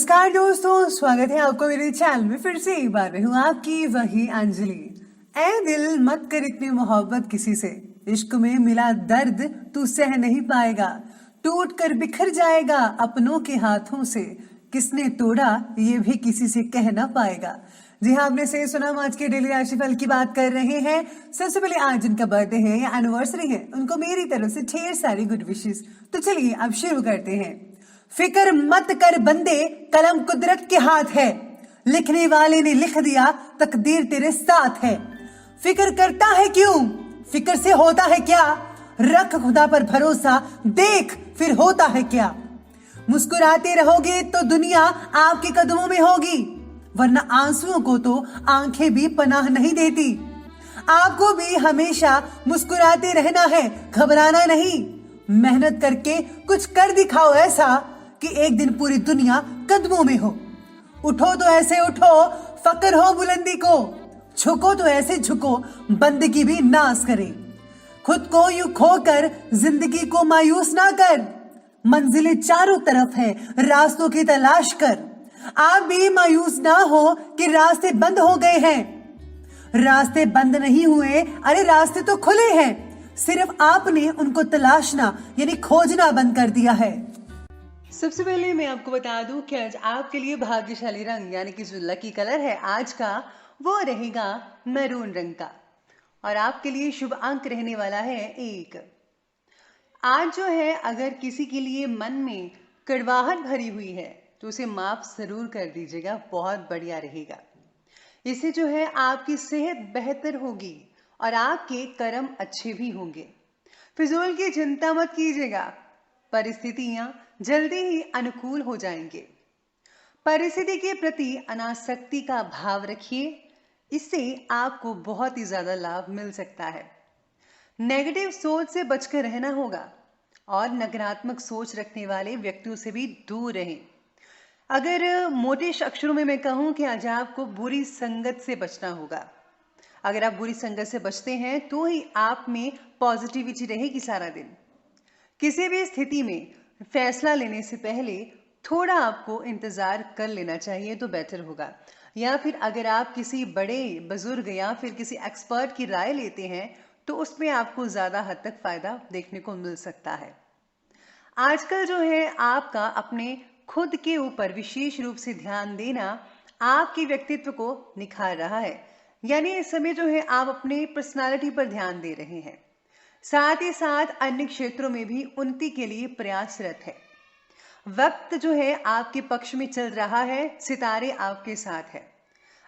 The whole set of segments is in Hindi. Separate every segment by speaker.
Speaker 1: नमस्कार दोस्तों, स्वागत है आपको मेरे चैनल में। फिर से एक बार मैं हूँ आपकी वही अंजलि। ऐ दिल मत कर इतनी मोहब्बत किसी से, इश्क में मिला दर्द तू सह नहीं पाएगा, टूट कर बिखर जाएगा अपनों के हाथों से, किसने तोड़ा ये भी किसी से कह ना पाएगा। जी हाँ, आपने सही सुना। हम आज के डेली राशिफल की बात कर रहे हैं। सबसे पहले आज जिनका बर्थडे है या एनिवर्सरी है, उनको मेरी तरफ से ढेर सारी गुड विशेस। तो चलिए अब शुरू करते हैं। फिक्र मत कर बंदे, कलम कुदरत के हाथ है, लिखने वाले ने लिख दिया तकदीर तेरे साथ है। फिक्र करता है क्यों, फिक्र से होता है क्या, रख खुदा पर भरोसा, देख फिर होता है क्या। मुस्कुराते रहोगे तो दुनिया आपके कदमों में होगी, वरना आंसुओं को तो आंखें भी पनाह नहीं देती। आपको भी हमेशा मुस्कुराते रहना है, घबराना नहीं। मेहनत करके कुछ कर दिखाओ ऐसा कि एक दिन पूरी दुनिया कदमों में हो। उठो तो ऐसे उठो, फकर हो बुलंदी को, झुको तो ऐसे झुको बंदगी भी नाश करे। खुद को यूं खोकर जिंदगी को मायूस ना कर, मंजिलें चारों तरफ है, रास्तों की तलाश कर। आप भी मायूस ना हो कि रास्ते बंद हो गए हैं। रास्ते बंद नहीं हुए, अरे रास्ते तो खुले हैं, सिर्फ आपने उनको तलाशना यानी खोजना बंद कर दिया है। सबसे पहले मैं आपको बता दूं कि आज आपके लिए भाग्यशाली रंग यानी कि जो लकी कलर है आज का, वो रहेगा मैरून रंग का। और आपके लिए शुभ अंक रहने वाला है 1। आज जो है, अगर किसी के लिए मन में कड़वाहट भरी हुई है तो उसे माफ जरूर कर दीजिएगा, बहुत बढ़िया रहेगा। इससे जो है आपकी सेहत बेहतर होगी और आपके कर्म अच्छे भी होंगे। फिजूल की चिंता मत कीजिएगा, परिस्थितियां जल्दी ही अनुकूल हो जाएंगे। परिस्थिति के प्रति अनासक्ति का भाव रखिए, इससे आपको बहुत ही ज्यादा लाभ मिल सकता है। नेगेटिव सोच से बचकर रहना होगा और नकारात्मक सोच रखने वाले व्यक्तियों से भी दूर रहें। अगर मोटे अक्षरों में मैं कहूं कि आज आपको बुरी संगत से बचना होगा। अगर आप बुरी संगत से बचते हैं तो ही आप में पॉजिटिविटी रहेगी सारा दिन। किसी भी स्थिति में फैसला लेने से पहले थोड़ा आपको इंतजार कर लेना चाहिए तो बेटर होगा। या फिर अगर आप किसी बड़े बुजुर्ग या फिर किसी एक्सपर्ट की राय लेते हैं तो उसमें आपको ज्यादा हद तक फायदा देखने को मिल सकता है। आजकल जो है आपका अपने खुद के ऊपर विशेष रूप से ध्यान देना आपके व्यक्तित्व को निखार रहा है। यानी इस समय जो है आप अपने पर्सनालिटी पर ध्यान दे रहे हैं, साथ ही साथ अन्य क्षेत्रों में भी उन्नति के लिए प्रयासरत है। वक्त जो है आपके पक्ष में चल रहा है, सितारे आपके साथ है।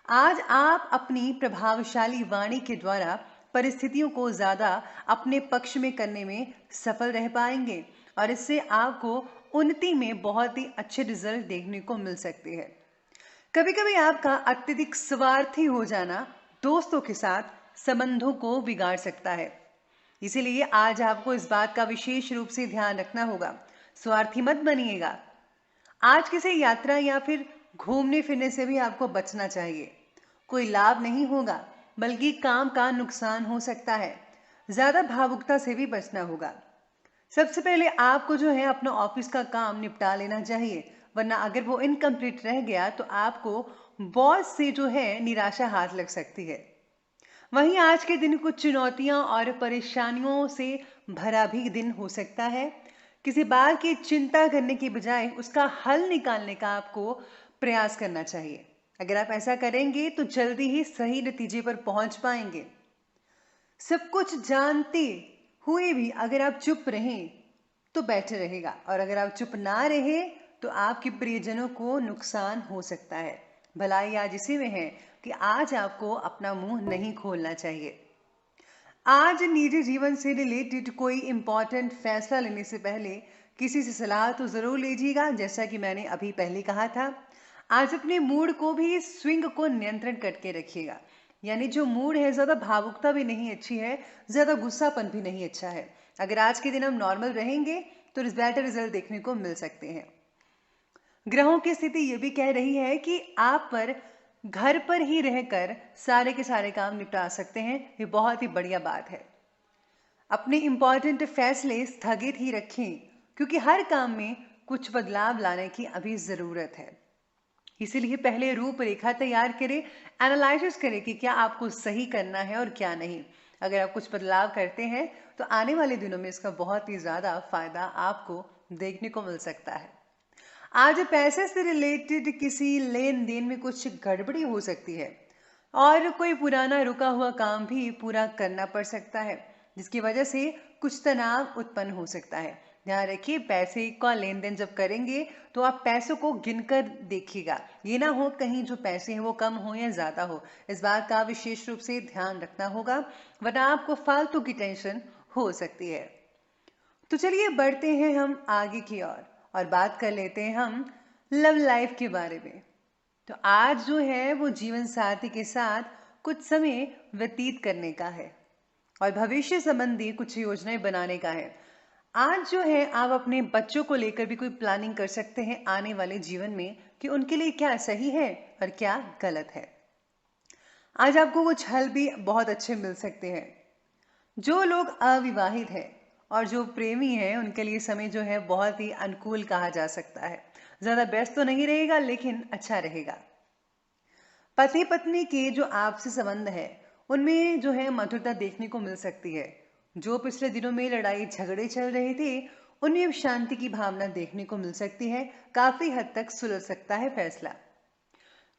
Speaker 1: आज आप अपनी प्रभावशाली वाणी के द्वारा परिस्थितियों को ज्यादा अपने पक्ष में करने में सफल रह पाएंगे और इससे आपको उन्नति में बहुत ही अच्छे रिजल्ट देखने को मिल सकते हैं। कभी कभी आपका अत्यधिक स्वार्थी हो जाना दोस्तों के साथ संबंधों को बिगाड़ सकता है, इसीलिए आज आपको इस बात का विशेष रूप से ध्यान रखना होगा। स्वार्थी मत बनिएगा। आज किसी यात्रा या फिर घूमने फिरने से भी आपको बचना चाहिए। कोई लाभ नहीं होगा बल्कि काम का नुकसान हो सकता है। ज्यादा भावुकता से भी बचना होगा। सबसे पहले आपको जो है अपना ऑफिस का काम निपटा लेना चाहिए, वरना अगर वो इनकम्प्लीट रह गया तो आपको बॉस से जो है निराशा हाथ लग सकती है। वहीं आज के दिन कुछ चुनौतियां और परेशानियों से भरा भी दिन हो सकता है। किसी बात की चिंता करने की बजाय उसका हल निकालने का आपको प्रयास करना चाहिए। अगर आप ऐसा करेंगे तो जल्दी ही सही नतीजे पर पहुंच पाएंगे। सब कुछ जानते हुए भी अगर आप चुप रहें तो बेटर रहेगा, और अगर आप चुप ना रहे तो आपके प्रियजनों को नुकसान हो सकता है। भलाई आज इसी में है कि आज आपको अपना मुंह नहीं खोलना चाहिए। आज निजी जीवन से रिलेटेड कोई इंपॉर्टेंट फैसला लेने से पहले किसी से सलाह तो जरूर लीजिएगा, जैसा कि मैंने अभी पहले कहा था। आज अपने मूड को भी, स्विंग को नियंत्रण करके रखिएगा। यानी जो मूड है, ज्यादा भावुकता भी नहीं अच्छी है, ज्यादा गुस्सापन भी नहीं अच्छा है। अगर आज के दिन हम नॉर्मल रहेंगे तो बेटर रिजल्ट देखने को मिल सकते हैं। ग्रहों की स्थिति ये भी कह रही है कि आप पर घर पर ही रहकर सारे के सारे काम निपटा सकते हैं। ये बहुत ही बढ़िया बात है। अपने इंपॉर्टेंट फैसले स्थगित ही रखें, क्योंकि हर काम में कुछ बदलाव लाने की अभी जरूरत है। इसीलिए पहले रूपरेखा तैयार करें, एनालिसिस करें कि क्या आपको सही करना है और क्या नहीं। अगर आप कुछ बदलाव करते हैं तो आने वाले दिनों में इसका बहुत ही ज़्यादा फायदा आपको देखने को मिल सकता है। आज पैसे से रिलेटेड किसी लेन देन में कुछ गड़बड़ी हो सकती है और कोई पुराना रुका हुआ काम भी पूरा करना पड़ सकता है, जिसकी वजह से कुछ तनाव उत्पन्न हो सकता है। ध्यान रखिए, पैसे का लेन देन जब करेंगे तो आप पैसों को गिनकर देखिएगा। ये ना हो कहीं जो पैसे हैं वो कम हो या ज़्यादा हो, इस बात का विशेष रूप से ध्यान रखना होगा, वरना आपको फालतू की टेंशन हो सकती है। तो चलिए बढ़ते हैं हम आगे की ओर और बात कर लेते हैं हम लव लाइफ के बारे में। तो आज जो है वो जीवन साथी के साथ कुछ समय व्यतीत करने का है और भविष्य संबंधी कुछ योजनाएं बनाने का है। आज जो है आप अपने बच्चों को लेकर भी कोई प्लानिंग कर सकते हैं आने वाले जीवन में कि उनके लिए क्या सही है और क्या गलत है। आज आपको कुछ हल भी बहुत अच्छे मिल सकते हैं। जो लोग अविवाहित हैं और जो प्रेमी हैं उनके लिए समय जो है बहुत ही अनुकूल कहा जा सकता है। ज्यादा व्यस्त तो नहीं रहेगा लेकिन अच्छा रहेगा। पति पत्नी के जो आपसी संबंध है उनमें जो है मधुरता देखने को मिल सकती है। जो पिछले दिनों में लड़ाई झगड़े चल रहे थे उनमें अब शांति की भावना देखने को मिल सकती है। काफी हद तक सुलझ सकता है फैसला।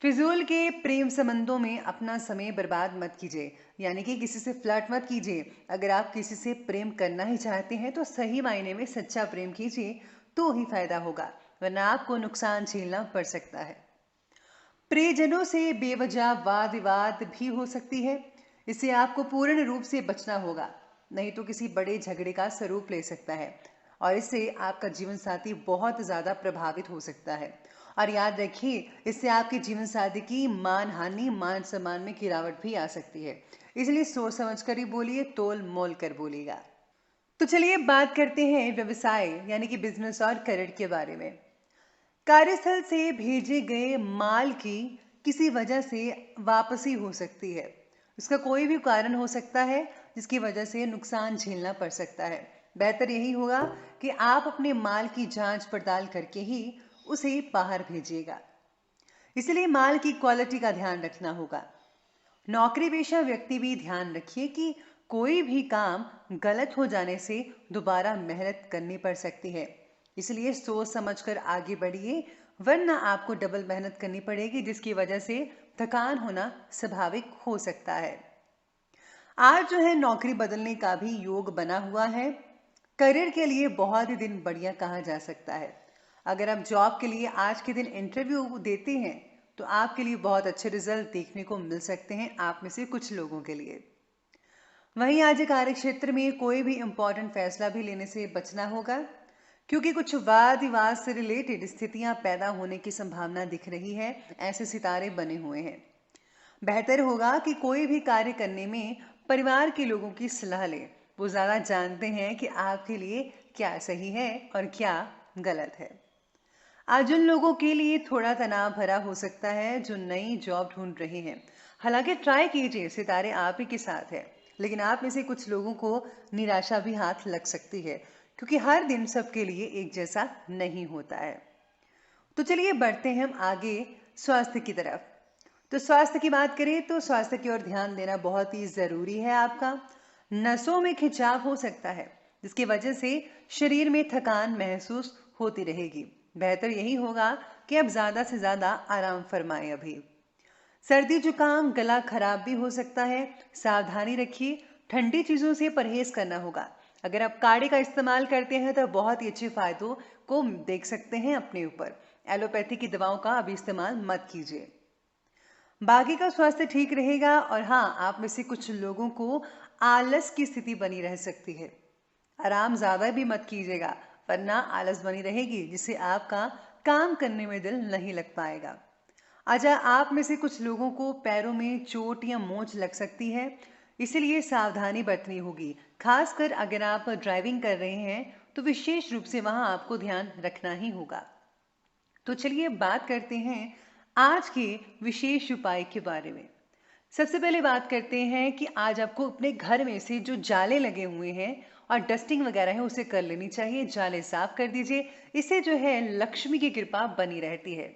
Speaker 1: फिजूल के प्रेम संबंधों में अपना समय बर्बाद मत कीजिए, यानी कि किसी से फ्लर्ट मत कीजिए। अगर आप किसी से प्रेम करना ही चाहते हैं तो सही मायने में सच्चा प्रेम कीजिए, तो ही फायदा होगा, वरना आपको नुकसान झेलना पड़ सकता है। प्रियजनों से बेवजह वाद विवाद भी हो सकती है, इससे आपको पूर्ण रूप से बचना होगा, नहीं तो किसी बड़े झगड़े का स्वरूप ले सकता है और इससे आपका जीवन साथी बहुत ज्यादा प्रभावित हो सकता है। और याद रखिए, इससे आपके जीवन साथी की मान हानि, मान सम्मान में गिरावट भी आ सकती है, इसलिए सोच समझ कर ही बोलिए, तोल मोल कर बोलिएगा। तो चलिए बात करते हैं व्यवसाय यानी कि बिजनेस और करियर के बारे में। कार्यस्थल से भेजे गए माल की किसी वजह से वापसी हो सकती है। इसका कोई भी कारण हो सकता है जिसकी वजह से नुकसान झेलना पड़ सकता है। बेहतर यही होगा कि आप अपने माल की जांच पड़ताल करके ही उसे बाहर भेजिएगा। इसलिए माल की क्वालिटी का ध्यान रखना होगा। नौकरी पेशा व्यक्ति भी ध्यान रखिए कि कोई भी काम गलत हो जाने से दोबारा मेहनत करनी पड़ सकती है, इसलिए सोच समझकर आगे बढ़िए, वरना आपको डबल मेहनत करनी पड़ेगी, जिसकी वजह से थकान होना स्वाभाविक हो सकता है। आज जो है नौकरी बदलने का भी योग बना हुआ है। करियर के लिए बहुत ही दिन बढ़िया कहा जा सकता है। अगर आप जॉब के लिए आज के दिन इंटरव्यू देते हैं तो आपके लिए बहुत अच्छे रिजल्ट देखने को मिल सकते हैं, आप में से कुछ लोगों के लिए। वहीं आज कार्य क्षेत्र में कोई भी इंपॉर्टेंट फैसला भी लेने से बचना होगा, क्योंकि कुछ वाद विवाद से रिलेटेड स्थितियां पैदा होने की संभावना दिख रही है। ऐसे सितारे बने हुए हैं। बेहतर होगा कि कोई भी कार्य करने में परिवार के लोगों की सलाह लें। वो ज्यादा जानते हैं कि आपके लिए क्या सही है और क्या गलत है। आज उन लोगों के लिए थोड़ा तनाव भरा हो सकता है जो नई जॉब ढूंढ रहे हैं। हालांकि ट्राई कीजिए, सितारे आप ही के साथ है, लेकिन आप में से कुछ लोगों को निराशा भी हाथ लग सकती है, क्योंकि हर दिन सबके लिए एक जैसा नहीं होता है। तो चलिए बढ़ते हैं हम आगे स्वास्थ्य की तरफ। तो स्वास्थ्य की बात करें तो स्वास्थ्य की ओर ध्यान देना बहुत ही जरूरी है। आपका नसों में खिंचाव हो सकता है, जिसकी वजह से शरीर में थकान महसूस होती रहेगी। बेहतर यही होगा कि आप ज्यादा से ज्यादा आराम फरमाएं। अभी सर्दी जुकाम गला खराब भी हो सकता है, सावधानी रखिए। ठंडी चीजों से परहेज करना होगा। अगर आप काढ़े का इस्तेमाल करते हैं तो बहुत ही अच्छे फायदों को देख सकते हैं अपने ऊपर। एलोपैथी की दवाओं का अभी इस्तेमाल मत कीजिए। बाकी का स्वास्थ्य ठीक रहेगा। और हाँ, आप में से कुछ लोगों को आलस की स्थिति बनी रह सकती है। आराम ज्यादा भी मत कीजिएगा, वरना आलस बनी रहेगी, जिससे आपका काम करने में दिल नहीं लग पाएगा। अच्छा, आप में से कुछ लोगों को पैरों में चोट या मोच लग सकती है, इसीलिए सावधानी बरतनी होगी। खासकर अगर आप ड्राइविंग कर रहे हैं तो विशेष रूप से वहां आपको ध्यान रखना ही होगा। तो चलिए बात करते हैं आज के विशेष उपाय के बारे में। सबसे पहले बात करते हैं कि आज आपको अपने घर में से जो जाले लगे हुए हैं और डस्टिंग वगैरह है उसे कर लेनी चाहिए। जाले साफ कर दीजिए, इससे जो है लक्ष्मी की कृपा बनी रहती है।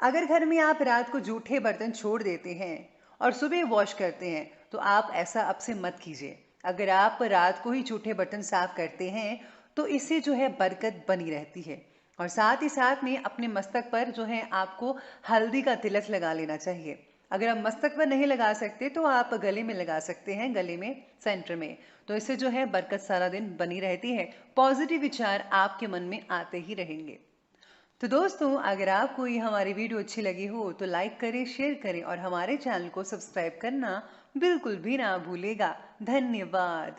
Speaker 1: अगर घर में आप रात को जूठे बर्तन छोड़ देते हैं और सुबह वॉश करते हैं तो आप ऐसा अब से मत कीजिए। अगर आप रात को ही जूठे बर्तन साफ करते हैं तो इससे जो है बरकत बनी रहती है। और साथ ही साथ में अपने मस्तक पर जो है आपको हल्दी का तिलक लगा लेना चाहिए। अगर आप मस्तक पर नहीं लगा सकते तो आप गले में लगा सकते हैं, गले में सेंटर में। तो इससे जो है बरकत सारा दिन बनी रहती है, पॉजिटिव विचार आपके मन में आते ही रहेंगे। तो दोस्तों, अगर आपको ये हमारी वीडियो अच्छी लगी हो तो लाइक करें, शेयर करें और हमारे चैनल को सब्सक्राइब करना बिल्कुल भी ना भूलेगा। धन्यवाद।